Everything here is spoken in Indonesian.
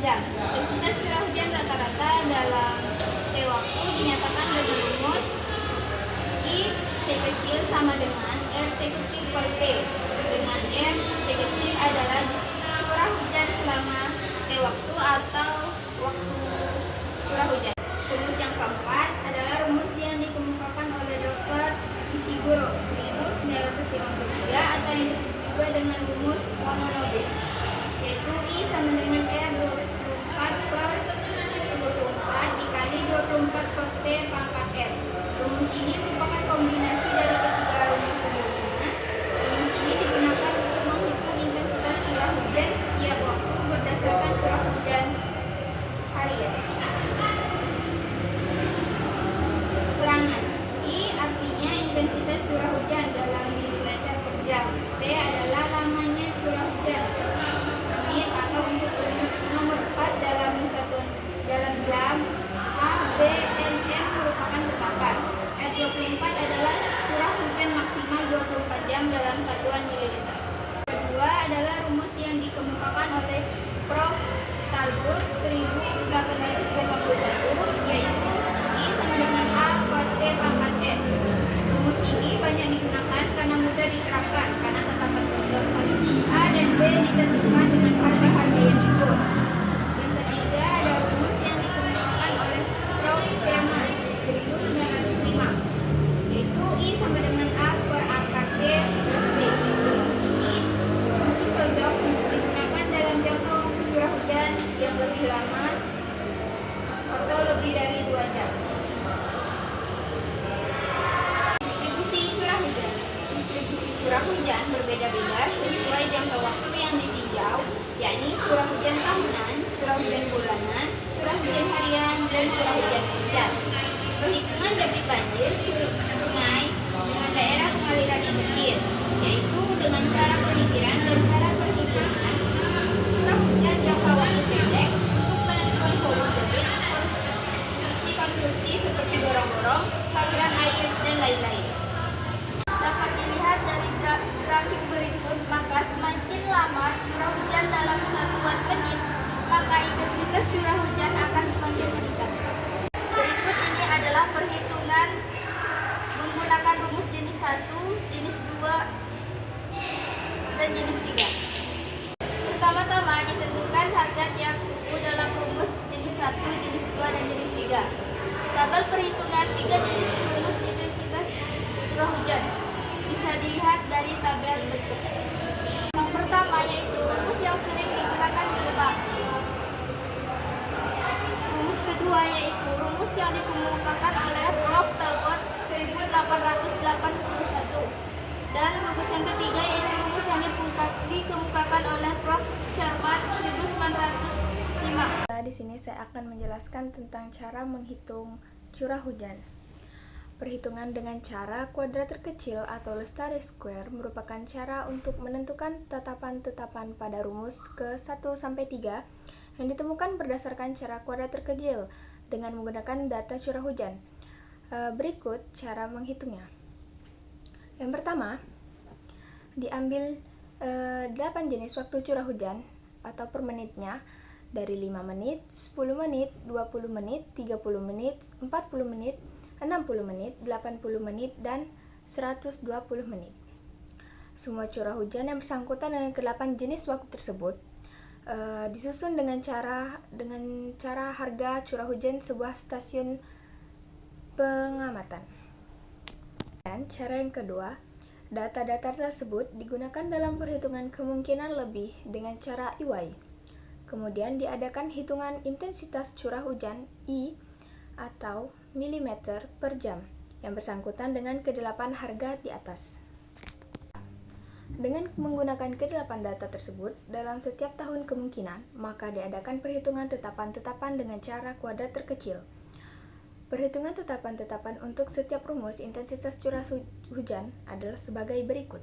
jam. Intensitas curah hujan rata-rata dalam T waktu dinyatakan dengan rumus I T kecil sama dengan R T kecil per T, dengan R T kecil adalah curah hujan selama T waktu atau waktu curah hujan. Rumus yang keempat adalah rumus yang dikemukakan oleh Dr. Ishiguro 1953 atau yang disebut juga dengan rumus Mononobe, yaitu I sama dengan R 24 per 24 dikali 24 per T pangkat R. Rumus ini merupakan kombinasi dari ketiga rumus sebelumnya. Rumus ini digunakan untuk menghitung intensitas curah hujan setiap waktu berdasarkan curah hujan harian. Keterangan I artinya intensitas curah hujan dalam milimeter per jam. T adalah lamanya curah hujan menit atau untuk rumus nomor 4 dalam satuan dalam jam. A, B, N, M merupakan tetapan. R24 adalah curah hujan maksimal 24 jam dalam satuan mililiter. Kedua adalah rumus yang dikemukakan oleh Prof. Talbot 1881, yaitu I sama dengan A per T pangkat N. Rumus ini banyak digunakan karena mudah diterapkan, karena tetapan tetapan A dan B ditentukan dengan harga-harga yang dibuat. Yang ketiga ada rumus yang dikemukakan oleh Prof. Siemens 1905, yaitu I sama dengan A per akar T plus B. Rumus ini mungkin cocok untuk digunakan dalam jangka curah hujan yang lebih lama atau lebih dari 2 jam. Distribusi curah hujan. Distribusi curah hujan berbeda-beda sesuai jangka waktu yang ditinjau, yakni curah hujan tahunan, curah hujan bulanan, curah hujan harian, dan curah hujan hujan. Perhitungan debit banjir sungai dengan daerah pengaliran yang kecil, yaitu dengan cara penyisiran dan cara perhitungan curah hujan jangka waktu pendek untuk penentuan volume debit, konstruksi seperti gorong-gorong, saluran air, dan lain-lain. Dapat dilihat dari grafik berikut, maka semakin lama curah hujan dalam satuan menit, maka intensitas curah hujan akan semakin meningkat. Berikut ini adalah perhitungan menggunakan rumus jenis 1, jenis 2, dan jenis 3. Pertama-tama ditentukan harga tiap suku dalam rumus jenis 1, jenis 2, dan jenis 3. Tabel perhitungan 3 jenis rumus intensitas curah hujan bisa dilihat dari tabel berikut. Yang pertama yaitu rumus yang sering digunakan di Jepang. Rumus kedua yaitu rumus yang dikemukakan oleh Prof. Talbot 1881. Dan rumus yang ketiga yaitu rumus yang dikemukakan oleh Prof. Sherman 1905. Di sini saya akan menjelaskan tentang cara menghitung curah hujan. Perhitungan dengan cara kuadrat terkecil atau Lestari Square merupakan cara untuk menentukan tetapan-tetapan pada rumus ke-1-3 yang ditemukan berdasarkan cara kuadrat terkecil dengan menggunakan data curah hujan. Berikut cara menghitungnya. Yang pertama, diambil 8 jenis waktu curah hujan atau per menitnya dari 5 menit, 10 menit, 20 menit, 30 menit, 40 menit, 60 menit, 80 menit, dan 120 menit. Semua curah hujan yang bersangkutan dengan ke-8 jenis waktu tersebut disusun dengan cara harga curah hujan sebuah stasiun pengamatan. Dan cara yang kedua, data-data tersebut digunakan dalam perhitungan kemungkinan lebih dengan cara EY. Kemudian diadakan hitungan intensitas curah hujan I atau milimeter per jam yang bersangkutan dengan ke-8 harga di atas. Dengan menggunakan ke-8 data tersebut dalam setiap tahun kemungkinan, maka diadakan perhitungan tetapan-tetapan dengan cara kuadrat terkecil. Perhitungan tetapan-tetapan untuk setiap rumus intensitas curah hujan adalah sebagai berikut.